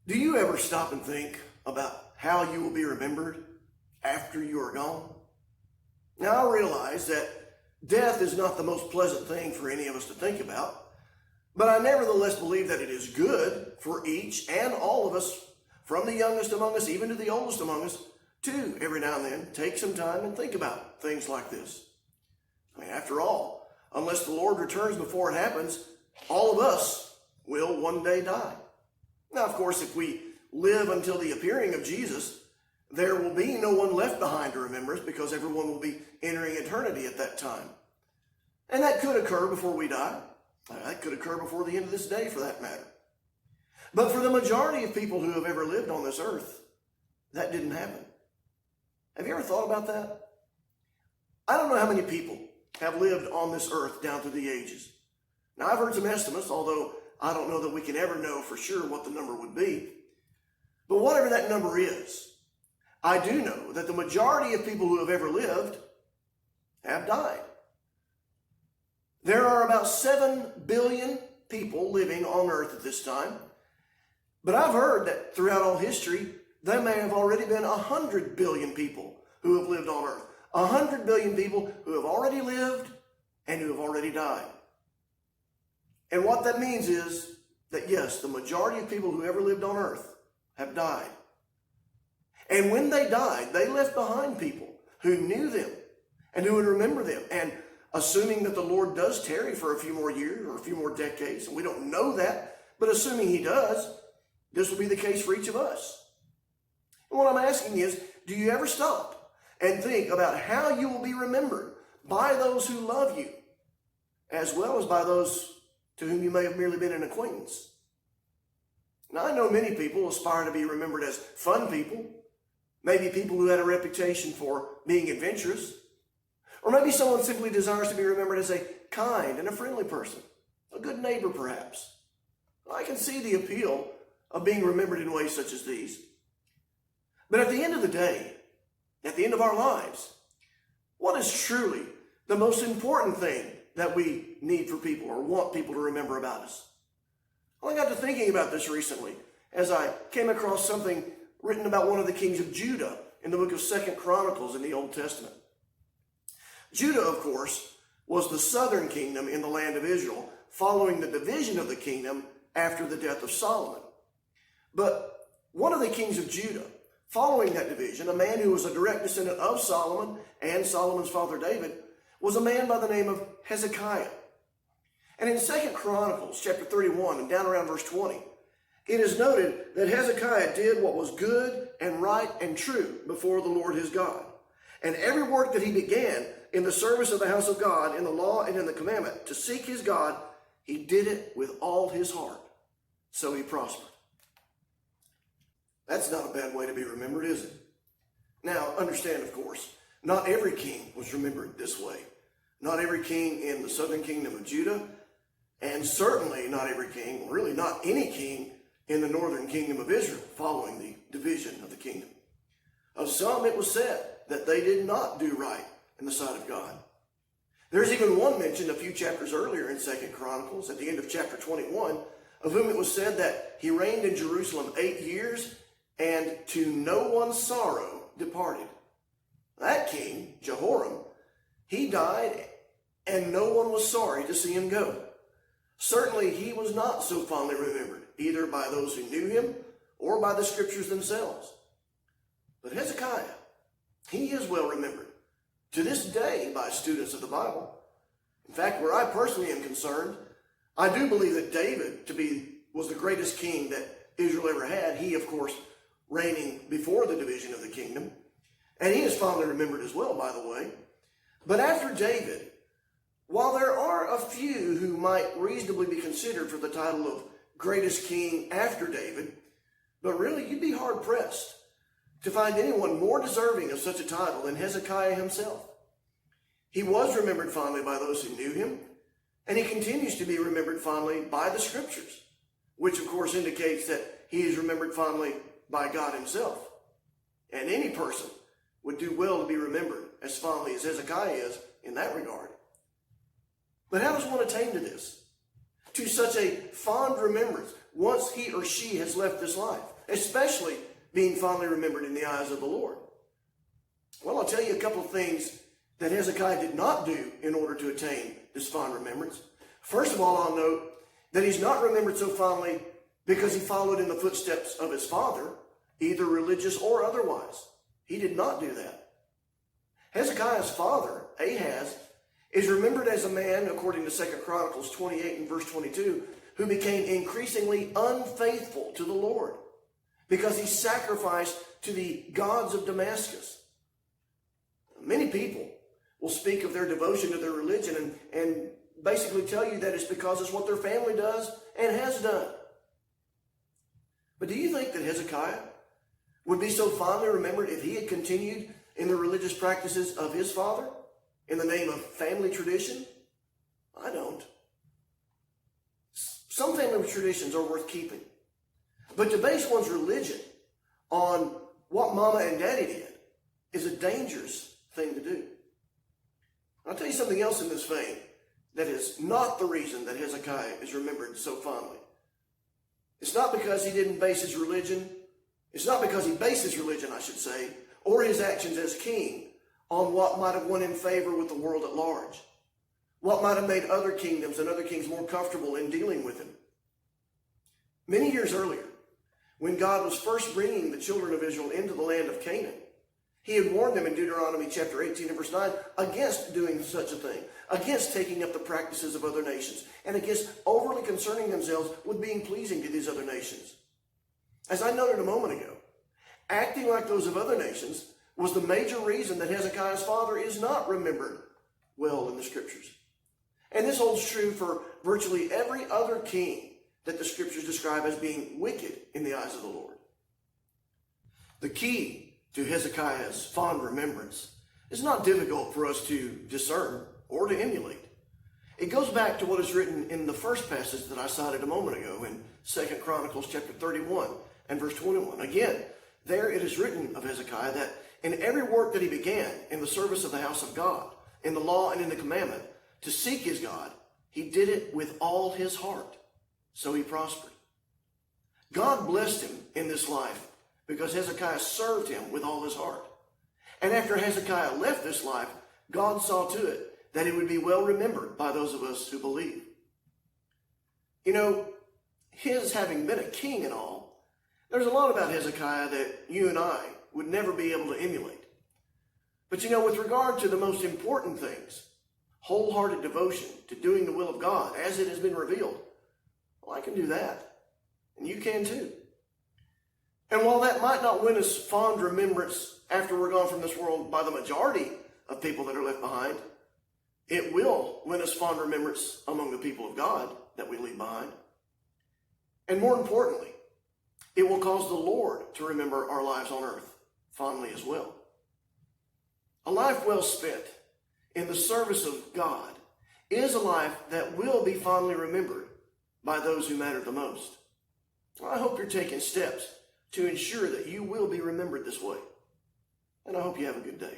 Do you ever stop and think about how you will be remembered after you are gone? Now, I realize that death is not the most pleasant thing for any of us to think about, but I nevertheless believe that it is good for each and all of us, from the youngest among us even to the oldest among us, to every now and then take some time and think about things like this. After all, unless the Lord returns before it happens, all of us will one day die. Now, of course, if we live until the appearing of Jesus, there will be no one left behind to remember us because everyone will be entering eternity at that time. And that could occur before we die. That could occur before the end of this day, for that matter. But for the majority of people who have ever lived on this earth, that didn't happen. Have you ever thought about that? I don't know how many people have lived on this earth down through the ages. Now, I've heard some estimates, although I don't know that we can ever know for sure what the number would be. But whatever that number is, I do know that the majority of people who have ever lived have died. There are about 7 billion people living on earth at this time. But I've heard that throughout all history, there may have already been 100 billion people who have lived on earth. 100 billion people who have already lived and who have already died. And what that means is that, yes, the majority of people who ever lived on earth have died. And when they died, they left behind people who knew them and who would remember them. And assuming that the Lord does tarry for a few more years or a few more decades, and we don't know that, but assuming he does, this will be the case for each of us. And what I'm asking is, do you ever stop and think about how you will be remembered by those who love you, as well as by those to whom you may have merely been an acquaintance? Now, I know many people aspire to be remembered as fun people, maybe people who had a reputation for being adventurous, or maybe someone simply desires to be remembered as a kind and a friendly person, a good neighbor perhaps. I can see the appeal of being remembered in ways such as these. But at the end of the day, at the end of our lives, what is truly the most important thing that we need for people or want people to remember about us? Well, I got to thinking about this recently as I came across something written about one of the kings of Judah in the book of 2 Chronicles in the Old Testament. Judah, of course, was the southern kingdom in the land of Israel, following the division of the kingdom after the death of Solomon. But one of the kings of Judah, following that division, a man who was a direct descendant of Solomon and Solomon's father David, was a man by the name of Hezekiah. And in 2 Chronicles chapter 31 and down around verse 20, it is noted that Hezekiah did what was good and right and true before the Lord his God. And every work that he began in the service of the house of God, in the law and in the commandment, to seek his God, he did it with all his heart. So he prospered. That's not a bad way to be remembered, is it? Now, understand, of course, not every king was remembered this way. Not every king in the southern kingdom of Judah, and certainly not every king, really not any king in the northern kingdom of Israel following the division of the kingdom. Of some it was said that they did not do right in the sight of God. There's even one mentioned a few chapters earlier in 2 Chronicles, at the end of chapter 21, of whom it was said that he reigned in Jerusalem 8 years, and to no one's sorrow departed. That king, Jehoram, he died, and no one was sorry to see him go. Certainly he was not so fondly remembered, either by those who knew him or by the scriptures themselves. But Hezekiah, he is well remembered to this day by students of the Bible. In fact, where I personally am concerned, I do believe that David was the greatest king that Israel ever had. He, of course, reigning before the division of the kingdom. And he is fondly remembered as well, by the way. But after David, while there are a few who might reasonably be considered for the title of greatest king after David, but really you'd be hard-pressed to find anyone more deserving of such a title than Hezekiah himself. He was remembered fondly by those who knew him, and he continues to be remembered fondly by the scriptures, which of course indicates that he is remembered fondly by God himself. And any person would do well to be remembered as fondly as Hezekiah is in that regard. But how does one attain to this? To such a fond remembrance once he or she has left this life? especially being fondly remembered in the eyes of the Lord? Well, I'll tell you a couple of things that Hezekiah did not do in order to attain this fond remembrance. First of all, I'll note that he's not remembered so fondly because he followed in the footsteps of his father, either religious or otherwise. He did not do that. Hezekiah's father, Ahaz, is remembered as a man, according to 2 Chronicles 28 and verse 22, who became increasingly unfaithful to the Lord because he sacrificed to the gods of Damascus. Many people will speak of their devotion to their religion and basically tell you that it's because it's what their family does and has done. But do you think that Hezekiah would be so fondly remembered if he had continued in the religious practices of his father in the name of family tradition? I don't. Some family traditions are worth keeping. But to base one's religion on what mama and daddy did is a dangerous thing to do. I'll tell you something else in this vein that is not the reason that Hezekiah is remembered so fondly. It's not because he didn't base his religion, it's not because he based his religion, I should say, or his actions as king on what might have won him favor with the world at large, what might have made other kingdoms and other kings more comfortable in dealing with him. Many years earlier, when God was first bringing the children of Israel into the land of Canaan, he had warned them in Deuteronomy chapter 18 and verse 9 against doing such a thing, against taking up the practices of other nations, and against overly concerning themselves with being pleasing to these other nations. As I noted a moment ago, acting like those of other nations was the major reason that Hezekiah's father is not remembered well in the scriptures. And this holds true for virtually every other king that the scriptures describe as being wicked in the eyes of the Lord. The key to Hezekiah's fond remembrance is not difficult for us to discern or to emulate. It goes back to what is written in the first passage that I cited a moment ago in 2 Chronicles chapter 31 and verse 21. Again, there it is written of Hezekiah that in every work that he began in the service of the house of God, in the law and in the commandment, to seek his God, he did it with all his heart. So he prospered. God blessed him in this life because Hezekiah served him with all his heart. And after Hezekiah left this life, God saw to it that he would be well remembered by those of us who believe. You know, his having been a king and all, there's a lot about Hezekiah that you and I would never be able to emulate. But you know, with regard to the most important things, wholehearted devotion to doing the will of God as it has been revealed, well, I can do that. And you can too. And while that might not win us fond remembrance after we're gone from this world by the majority of people that are left behind, it will win us fond remembrance among the people of God that we leave behind. And more importantly, it will cause the Lord to remember our lives on earth fondly as well. A life well spent in the service of God is a life that will be fondly remembered by those who matter the most. I hope you're taking steps to ensure that you will be remembered this way. And I hope you have a good day.